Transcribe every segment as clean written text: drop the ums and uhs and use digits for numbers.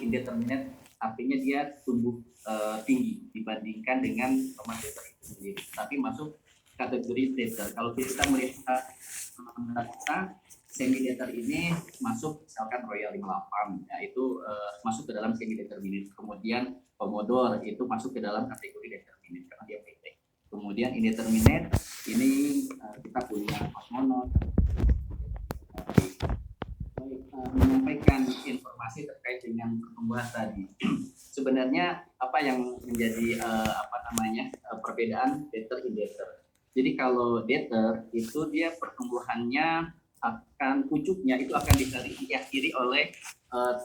indeterminate artinya dia tumbuh tinggi dibandingkan dengan tomat dater itu sendiri, tapi masuk kategori dater. Kalau kita melihat semi dater ini masuk misalkan Royal 58, yaitu masuk ke dalam semi determinate. Kemudian Pomodoro itu masuk ke dalam kategori determinate karena dia pendek. Kemudian indeterminate ini kita punya Cosmonaut. Menyampaikan informasi terkait dengan pertumbuhan tadi. Sebenarnya apa yang menjadi perbedaan dater indeter. Jadi kalau dater itu dia pertumbuhannya akan pucuknya itu akan diakhiri oleh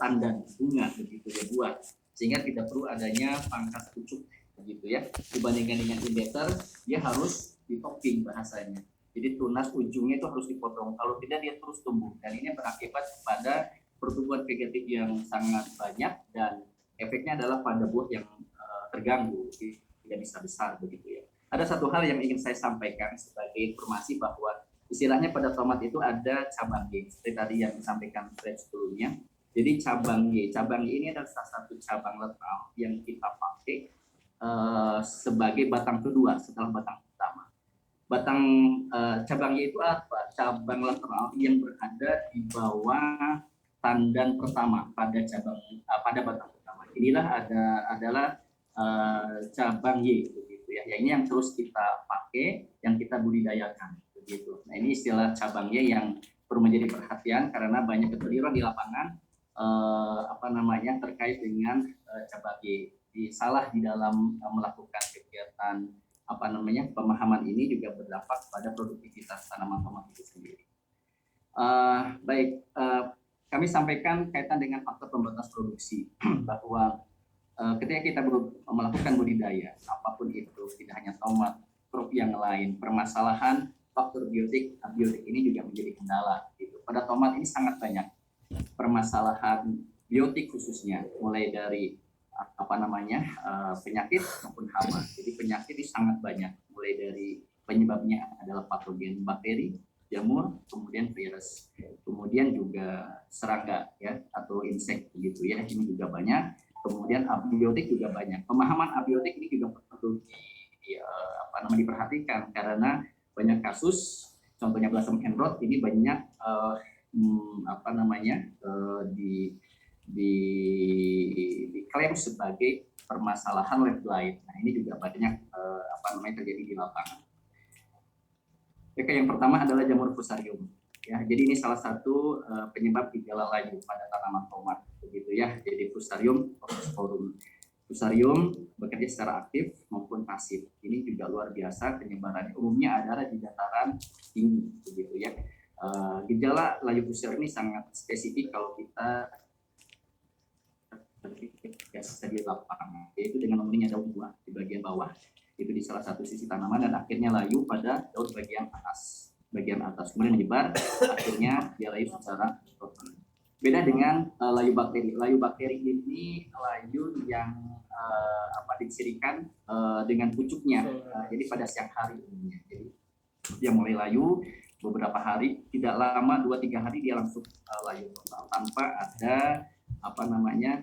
tandan bunga begitu ya, buah, sehingga tidak perlu adanya pangkas pucuk begitu ya. Dibandingkan dengan indeter, dia harus ditopping bahasanya. Jadi tunas ujungnya itu harus dipotong, kalau tidak dia terus tumbuh, dan ini berakibat pada pertumbuhan vegetatif yang sangat banyak dan efeknya adalah pada buah yang terganggu, tidak bisa besar begitu ya. Ada satu hal yang ingin saya sampaikan sebagai informasi bahwa istilahnya pada tomat itu ada cabang Y, seperti tadi yang disampaikan slide sebelumnya. Jadi cabang Y ini adalah salah satu cabang lateral yang kita pakai sebagai batang kedua setelah batang pertama. Batang cabang Y itu apa? Cabang lateral yang berada di bawah tandan pertama pada batang pertama. Inilah adalah cabang Y begitu ya. Ini yang terus kita pakai, yang kita budidayakan begitu. Nah, ini istilah cabang Y yang perlu menjadi perhatian karena banyak kekeliruan di lapangan terkait dengan cabang Y. Salah di dalam melakukan kegiatan pemahaman ini juga berdampak pada produktivitas tanaman tomat itu sendiri. Kami sampaikan kaitan dengan faktor pembatas produksi bahwa ketika kita melakukan budidaya apapun itu, tidak hanya tomat, crop yang lain, permasalahan faktor biotik, abiotik ini juga menjadi kendala. Gitu. Pada tomat ini sangat banyak permasalahan biotik khususnya, mulai dari penyakit maupun hama. Jadi penyakit ini sangat banyak, mulai dari penyebabnya adalah patogen bakteri, jamur, kemudian virus, kemudian juga serangga ya atau insek begitu ya, ini juga banyak. Kemudian abiotik juga banyak. Pemahaman abiotik ini juga perlu diperhatikan karena banyak kasus, contohnya blossom and rot ini banyak diklaim sebagai permasalahan leaf blight. Nah, ini juga banyak terjadi di lapangan. Oke, yang pertama adalah jamur fusarium. Ya, jadi ini salah satu penyebab gejala layu pada tanaman tomat, begitu ya. Jadi fusarium oxysporum. Fusarium bekerja secara aktif maupun pasif. Ini juga luar biasa penyebarannya. Umumnya adalah di dataran tinggi, begitu ya. Gejala layu fusarium ini sangat spesifik kalau kita di lapangan, yaitu dengan menguning daun buah di bagian bawah, itu di salah satu sisi tanaman, dan akhirnya layu pada daun bagian atas, kemudian menyebar, akhirnya dia layu secara total. Beda dengan layu bakteri. Layu bakteri ini layu yang dicirikan dengan pucuknya, jadi pada siang hari umumnya. Jadi dia mulai layu beberapa hari, tidak lama 2-3 hari dia langsung layu total tanpa ada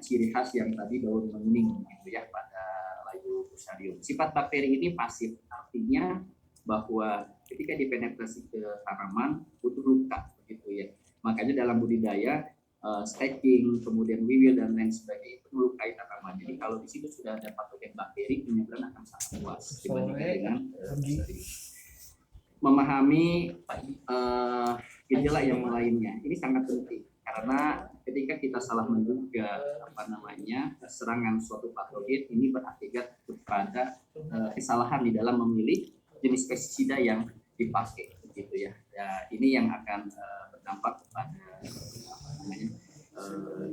ciri khas yang tadi daun menguning gitu ya pada layu fusarium. Sifat bakteri ini pasif, artinya bahwa ketika dipenetrasi ke tanaman butuh luka begitu ya. Makanya dalam budidaya stacking, kemudian wiwil dan lain sebagainya itu melukai tanaman. Jadi kalau di situ sudah ada patogen bakteri, penyebaran akan sangat luas dibandingkan dengan memahami gejala yang lainnya. Ini sangat penting karena ketika kita salah menduga serangan suatu patogen, ini berakibat kepada kesalahan di dalam memilih jenis pestisida yang dipakai, begitu ya. Ini yang akan berdampak pada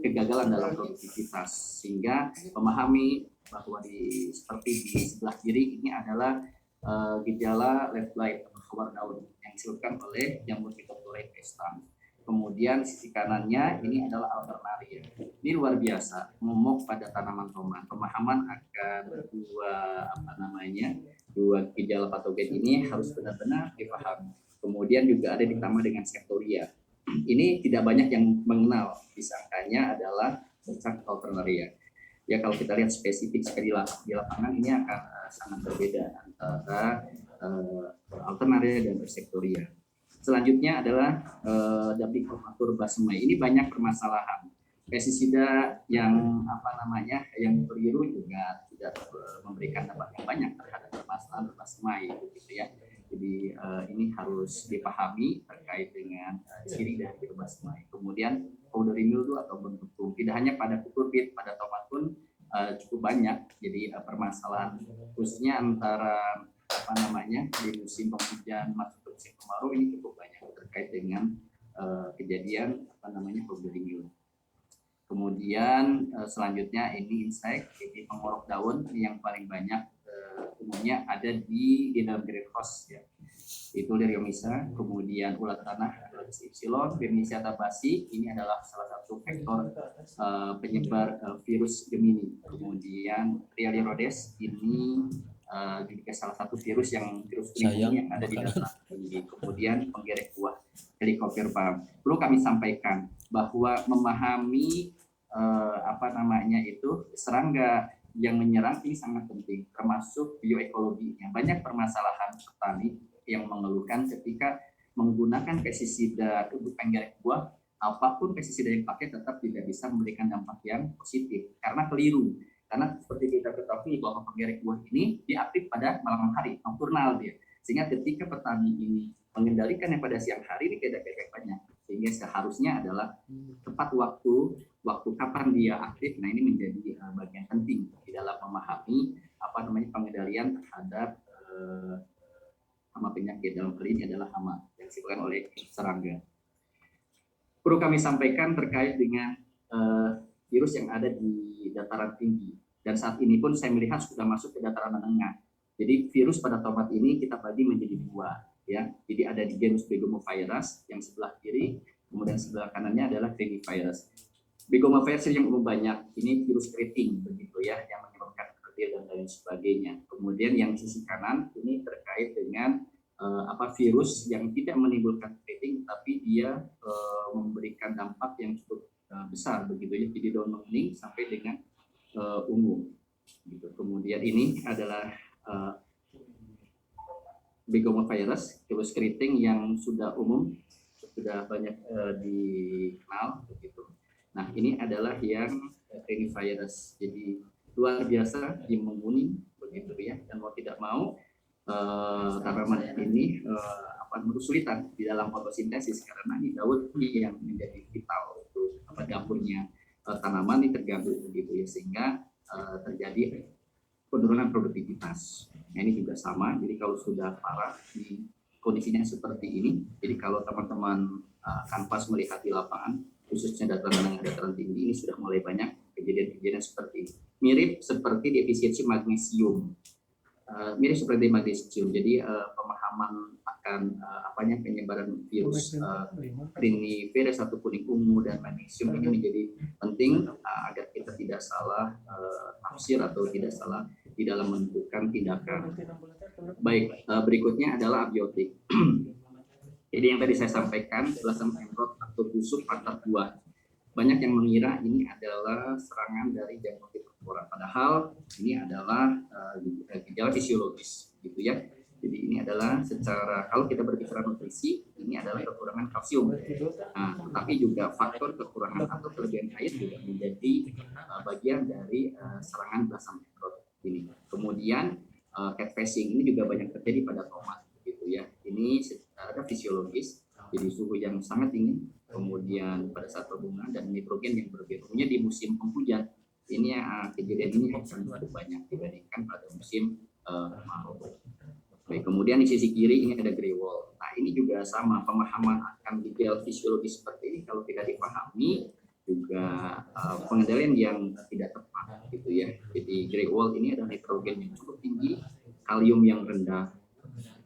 kegagalan dalam produktivitas, sehingga memahami bahwa seperti di sebelah kiri ini adalah gejala leaf blight atau hawar daun yang disebabkan oleh jamur Phytophthora pestan. Kemudian sisi kanannya ini adalah alternaria. Ini luar biasa, momok pada tanaman tomat. Pemahaman akan dua gejala patogen ini harus benar-benar dipahami. Kemudian juga ada ditambah dengan septoria. Ini tidak banyak yang mengenal, disangkanya adalah secara alternaria. Ya kalau kita lihat spesifik sekali di lapangan ini akan sangat berbeda antara alternaria dan sektoria. Selanjutnya adalah Dabiqonatur basmai. Ini banyak permasalahan. Pestisida yang yang keliru juga tidak memberikan dampak yang banyak terhadap permasalahan basmai, begitu ya. Jadi ini harus dipahami terkait dengan ciri dari basmai. Kemudian powdery mildew atau bentuk tum. Tidak hanya pada kukurbit, pada tomat pun cukup banyak. Jadi permasalahan khususnya antara di musim penghujan masuk ke musim kemarau ini cukup banyak terkait dengan kejadian powdery mildew. Kemudian selanjutnya ini insek, jadi pengorok daun yang paling banyak umumnya ada di dalam greenhouse ya. Itu Liriomyza, kemudian ulat tanah Epsilon, Bernicia tabasi, ini adalah salah satu faktor penyebar virus Gemini. Kemudian Trialia rhodes, ini juga salah satu virus kuning yang ada di dalam tinggi. Kemudian penggerek buah Helicobacter. Perlu kami sampaikan bahwa memahami serangga yang menyerang ini sangat penting, termasuk bioekologinya. Banyak permasalahan petani yang mengeluhkan ketika menggunakan pestisida untuk penggerek buah, apapun pestisida yang pakai tetap tidak bisa memberikan dampak yang positif karena keliru. Karena seperti kita ketahui bahwa penggerek buah ini diaktif pada malam hari, nokturnal dia. Sehingga ketika petani ini mengendalikannya pada siang hari ini tidak banyak. Sehingga seharusnya adalah tepat waktu kapan dia aktif. Nah ini menjadi bagian penting di dalam memahami pengendalian terhadap hama penyakit. Dalam hal ini adalah hama yang disebabkan oleh serangga. Perlu kami sampaikan terkait dengan virus yang ada di dataran tinggi, dan saat ini pun saya melihat sudah masuk ke dataran menengah. Jadi virus pada tomat ini kita bagi menjadi dua ya. Jadi ada di genus Begomovirus yang sebelah kiri, kemudian sebelah kanannya adalah Cryptvirus. Begomovirus yang umum banyak ini virus keriting begitu ya, yang menyebabkan kerdil dan lain sebagainya. Kemudian yang sisi kanan ini terkait dengan virus yang tidak menimbulkan keriting tapi dia memberikan dampak yang cukup besar begitu ya, jadi daun menguning sampai dengan ungu gitu. Kemudian ini adalah Begomovirus virus keriting yang sudah umum, sudah banyak dikenal begitu. Nah ini adalah yang Cryptvirus, jadi luar biasa dia menguning begitu ya, dan mau tidak mau tanaman ini kesulitan di dalam fotosintesis karena ini daun yang menjadi vital untuk dapurnya tanaman ini terganggu begitu ya, sehingga terjadi penurunan produktivitas. Nah, ini juga sama, jadi kalau sudah parah di kondisinya seperti ini, jadi kalau teman-teman kanvas melihat di lapangan khususnya dataran menengah, dataran tinggi ini sudah mulai banyak kejadian-kejadian seperti ini. Mirip seperti defisiensi magnesium. Jadi pemahaman akan penyebaran virus Rhinivirus atau kuning ungu dan magnesium ini menjadi penting agar kita tidak salah tafsir atau tidak salah di dalam menentukan tindakan. Baik, berikutnya adalah abiotik. Jadi yang tadi saya sampaikan, belasan emrod atau busuk pantat buah. Banyak yang mengira ini adalah serangan dari jamur tipekoran, padahal ini adalah gejala fisiologis, gitu ya. Jadi ini adalah secara, kalau kita berbicara nutrisi, ini adalah kekurangan kalsium. Nah, tetapi juga faktor kekurangan atau kelebihan air juga menjadi bagian dari serangan belasan emrod ini. Kemudian cat facing ini juga banyak terjadi pada tomat, gitu ya. Ini secara fisiologis, jadi suhu yang sangat dingin, kemudian pada saat pembungaan dan nitrogen yang berbeda di musim penghujan. Ini kejadian ini akan cukup banyak dibandingkan pada musim kemarau. Baik, kemudian di sisi kiri ini ada grey wall. Nah ini juga sama, pemahaman akan gejala fisiologis seperti ini kalau tidak dipahami juga pengendalian yang tidak tepat gitu ya. Jadi grey wall ini ada nitrogen yang cukup tinggi, kalium yang rendah,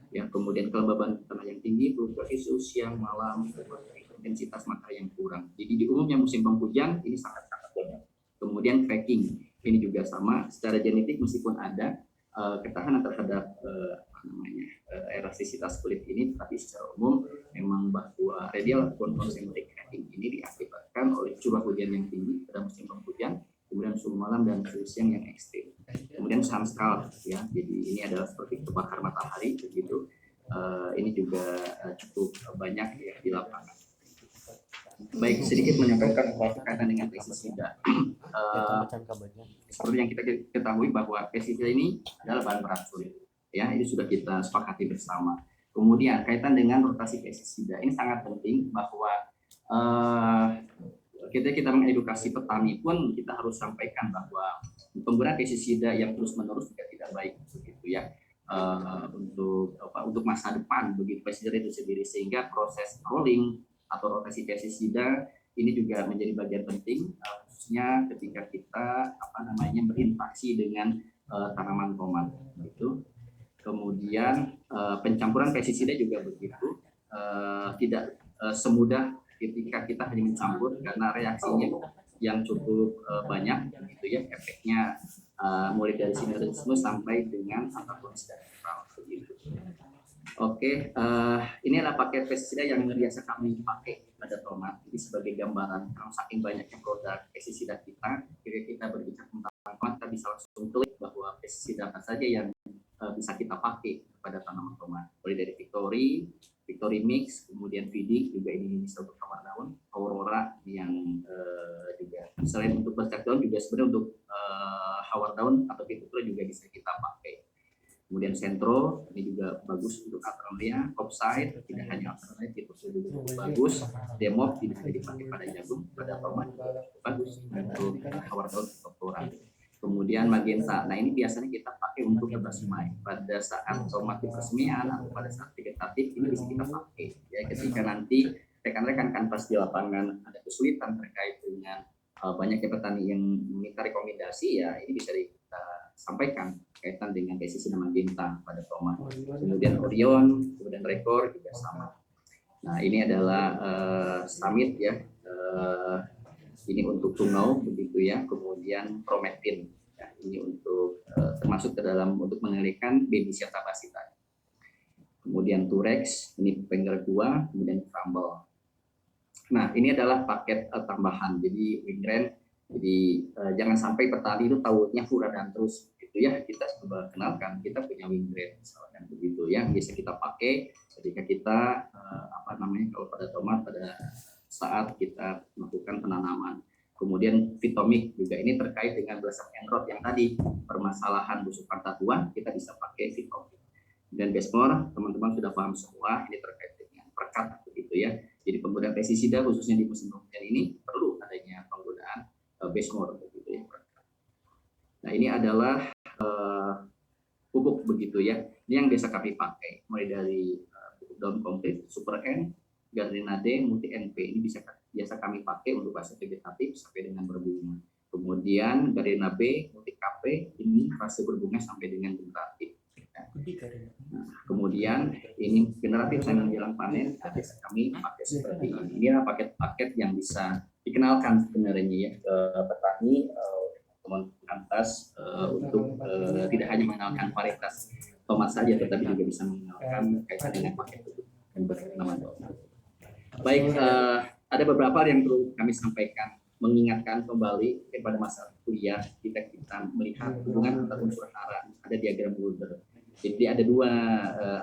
ya, kemudian kelembaban tanah yang tinggi, fluktuasi siang malam, intensitas matahari yang kurang. Jadi di umumnya musim penghujan ini sangat-sangat banyak. Kemudian cracking ini juga sama, secara genetik meskipun ada ketahanan terhadap elastisitas kulit ini, tapi secara umum memang bahwa radial conformationary cracking ini diakibatkan disebabkan oleh curah hujan yang tinggi pada musim penghujan, kemudian suhu malam dan suhu siang yang ekstrim. Kemudian sunspot, ya, jadi ini adalah seperti kebakar matahari begitu. Ini juga cukup banyak ya di lapangan. Baik, sedikit menyampaikan berkaitan dengan pestisida. Seperti yang kita ketahui bahwa pestisida ini adalah bahan beracun, ya, ini sudah kita sepakati bersama. Kemudian kaitan dengan rotasi pestisida ini sangat penting bahwa kita mengedukasi petani pun kita harus sampaikan bahwa penggunaan pestisida yang terus-menerus juga tidak baik begitu ya. Untuk masa depan begitu pestisida itu sendiri, sehingga proses rolling atau rotasi pestisida ini juga menjadi bagian penting khususnya ketika kita berinteraksi dengan tanaman tomat gitu. Kemudian pencampuran pestisida juga begitu, tidak semudah ketika kita hanya mencampur karena reaksinya yang cukup banyak begitu ya, efeknya mulai dari sinerisme sampai dengan antagonis dan netral begitu. Oke, ini adalah paket pestisida yang biasa kami pakai pada tomat. Ini sebagai gambaran karena saking banyaknya produk pestisida kita, ketika kita berbicara tentang tomat, kita bisa langsung klik bahwa pestisida apa saja yang bisa kita pakai pada tanaman tomat. Mulai dari Victory Mix, kemudian VD juga ini bisa untuk tomat daun, Aurora yang juga selain untuk bercak daun juga sebenarnya untuk hawar daun atau Viticultura juga bisa kita pakai. Kemudian Centro ini juga bagus untuk Alternaria, Opside tidak hanya Alternaria, Viticultura juga bagus, Demop tidak hanya dipakai pada jagung, pada tomat bagus untuk hawar daun atau Flora. Kemudian Magenta, nah ini biasanya kita pakai untuk bersemai pada saat tomat persemian atau pada saat vegetatif, ini bisa kita pakai ya ketika nanti rekan-rekan kanvas di lapangan ada kesulitan terkait dengan banyaknya petani yang meminta rekomendasi, ya ini bisa kita sampaikan kaitan dengan pestisida Magenta pada tomat. Kemudian Orion, kemudian Rekor juga sama. Nah ini adalah Summit ya. Ini untuk tungau begitu ya, kemudian Prometin ya, ini untuk termasuk ke dalam untuk mengendalikan Babesia tabacita. Kemudian Turex, ini Wenger 2, kemudian Crumble. Nah ini adalah paket tambahan, jadi Wingren, jadi jangan sampai petani itu tahunya furadan terus gitu ya. Kita coba kenalkan kita punya Wingren misalkan begitu ya, bisa kita pakai ketika kita kalau pada tomat pada saat kita melakukan penanaman. Kemudian Vitomic juga ini terkait dengan belasan enrod yang tadi permasalahan busuk pantatuan, kita bisa pakai Vitomic. Dan Besmor teman-teman sudah paham semua, ini terkait dengan perkat begitu ya. Jadi penggunaan pestisida khususnya di musim penghujan ini perlu adanya penggunaan Besmor begitu ya. Nah ini adalah pupuk begitu ya. Ini yang biasa kami pakai mulai dari pupuk daun komplit, Super N, Gardena D, Multi NP, ini biasa kami pakai untuk fase vegetatif sampai dengan berbunga. Kemudian Gardena B, Multi KP, ini fase berbunga sampai dengan generatif. Nah, kemudian ini generatif sampai menjelang panen, biasa kami pakai seperti ini. Ini adalah paket-paket yang bisa dikenalkan sebenarnya ya ke petani, teman-teman atas untuk tidak hanya mengenalkan varietas tomat saja, tetapi juga bisa mengenalkan kaitan dengan paket itu dan bernama tomat. Baik, ada beberapa yang perlu kami sampaikan, mengingatkan kembali kepada masa kuliah kita melihat hubungan antar unsur hara, ada diagram Mulder. Jadi ada dua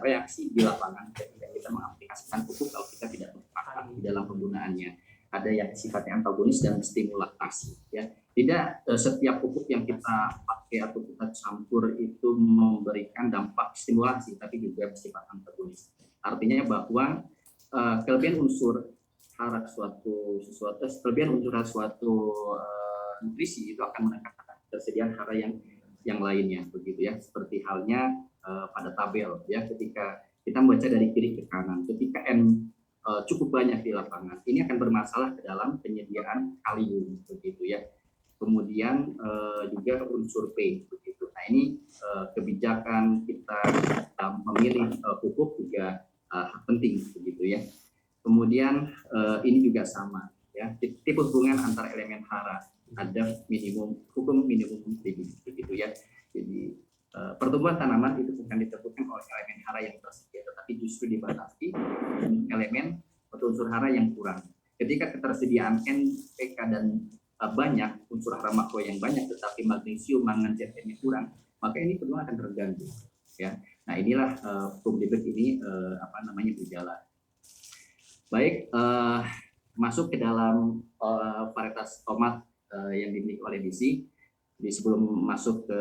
reaksi di lapangan ketika kita mengaplikasikan pupuk kalau kita tidak tepat di dalam penggunaannya. Ada yang sifatnya antagonis dan stimulatasi. Ya, tidak setiap pupuk yang kita pakai atau kita campur itu memberikan dampak stimulasi, tapi juga bersifat antagonis. Artinya bahwa kelebihan unsur hara kelebihan unsur suatu nutrisi itu akan menekan tersediaan hara yang lainnya begitu ya, seperti halnya pada tabel ya, ketika kita membaca dari kiri ke kanan, ketika N cukup banyak di lapangan, ini akan bermasalah ke dalam penyediaan kalium begitu ya. Kemudian juga unsur P begitu. Nah ini kebijakan kita memilih pupuk juga penting begitu ya. Kemudian ini juga sama ya, tipe hubungan antar elemen hara, ada hukum minimum begitu ya. Jadi pertumbuhan tanaman itu bukan ditentukan oleh elemen hara yang tersedia, tetapi justru dibatasi elemen atau unsur hara yang kurang. Ketika ketersediaan NPK dan banyak, unsur hara makro yang banyak, tetapi magnesium, mangan, ZN kurang, maka ini penuh akan terganggu. Ya, nah inilah publik ini berjalan. Baik, masuk ke dalam varietas tomat yang dimiliki oleh DC. Jadi sebelum masuk ke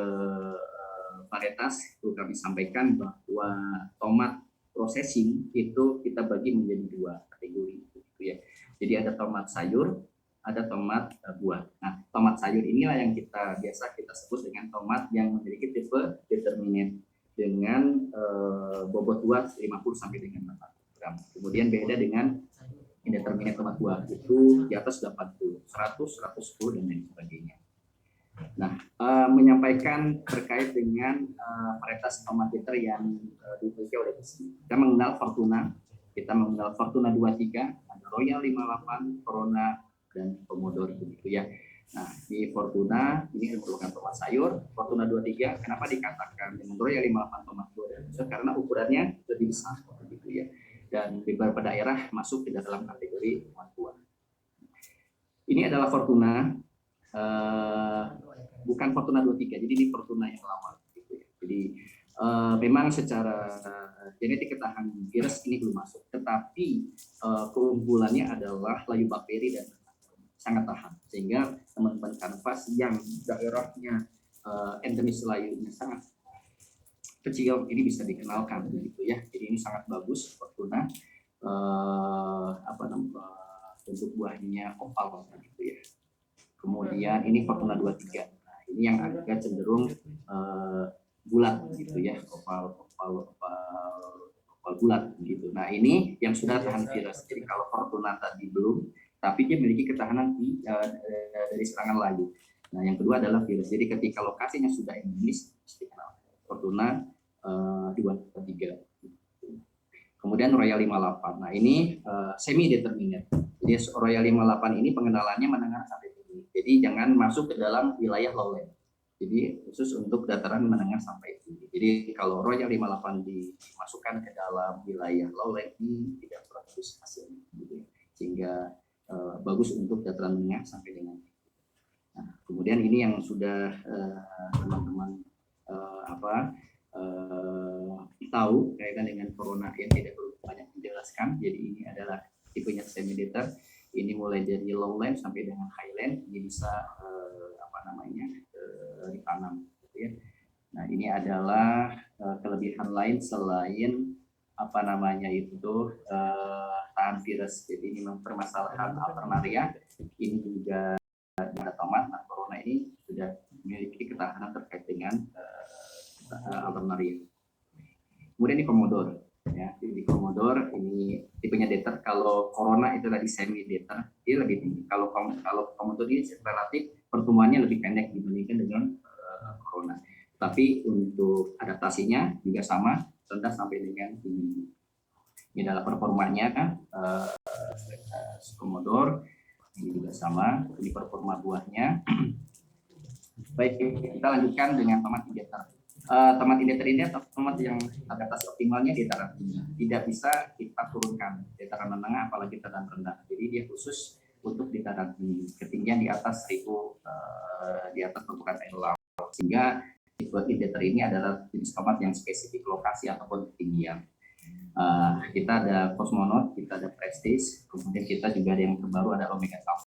varietas, itu kami sampaikan bahwa tomat processing itu kita bagi menjadi dua kategori, gitu ya. Jadi ada tomat sayur, ada tomat buah. Nah, tomat sayur inilah yang biasa kita sebut dengan tomat yang memiliki tipe determinate dengan bobot buah 50 sampai dengan 80 gram. Kemudian beda dengan indeterminate tomat buah, itu di atas 80, 100, 110 dan lain sebagainya. Nah, menyampaikan terkait dengan varietas tomat bitter yang dimiliki oleh kita mengenal Fortuna, kita mengenal Fortuna 23, ada Royal 58, Corona, dan Pomodoro begitu ya. Nah, di Fortuna ini merupakan tomat sayur. Fortuna 23 kenapa dikatakan dengan Royal 58 tomat buah? Karena ukurannya lebih besar begitu ya. Dan di beberapa daerah masuk ke dalam kategori tomat buah. Ini adalah Fortuna, bukan Fortuna 23, jadi ini Fortuna yang lama gitu ya. Jadi memang secara genetik ketahanan virus ini belum masuk, tetapi keunggulannya adalah layu bakteri dan sangat tahan, sehingga teman-teman kanvas yang daerahnya endemis layunya sangat kecil ini bisa dikenalkan begitu ya. Jadi ini sangat bagus Fortuna, bentuk buahnya oval gitu ya. Kemudian ini Fortuna 23. Nah, ini yang agak cenderung bulat gitu ya, oval bulat gitu. Nah, ini yang sudah tahan virus. Jadi kalau Fortuna tadi belum, tapi dia memiliki ketahanan dari serangan layu. Nah, yang kedua adalah virus. Jadi ketika lokasinya sudah endemis, Fortuna 23. Kemudian Royal 58. Nah, ini semi determinate. Jadi Royal 58 ini pengenalannya menengah sampai tinggi. Jadi jangan masuk ke dalam wilayah lowland. Jadi khusus untuk dataran menengah sampai tinggi. Jadi kalau Royal 58 dimasukkan ke dalam wilayah lowland ini tidak bagus hasilnya. Sehingga bagus untuk dataran menengah sampai dengan tinggi. Nah, kemudian ini yang sudah teman-teman tahu kaitan dengan corona yang tidak perlu banyak dijelaskan. Jadi ini adalah tipenya semi-deter. Ini mulai dari lowland sampai dengan highland. Ini bisa ditanam. Gitu ya. Nah, ini adalah kelebihan lain selain tahan virus. Jadi ini permasalahan alternaria. Ini juga ada tomat. Nah, corona ini sudah memiliki ketahanan terkait dengan alternaria. Kemudian ini Pomodoro, ya. Di Pomodoro ini tipenya deter. Kalau corona itu tadi semi deter, dia lebih tinggi. Kalau Pomodoro ini relatif pertumbuhannya lebih pendek dibandingkan dengan corona. Tapi untuk adaptasinya juga sama, rendah sampai dengan tinggi. Ini adalah performanya Pomodoro, ini juga sama. Ini performa buahnya. Baik, kita lanjutkan dengan tomat deter. Tomat indeter ini atau tomat yang adaptasi optimalnya di dataran tinggi, tidak bisa kita turunkan di dataran menengah apalagi dataran rendah. Jadi dia khusus untuk di dataran tinggi, ketinggian di atas 1000 di atas permukaan air laut. Sehingga tipe indeter ini adalah jenis tomat yang spesifik lokasi ataupun ketinggian. Kita ada Cosmonaut, kita ada Prestige, kemudian kita juga ada yang terbaru ada Omega Salt.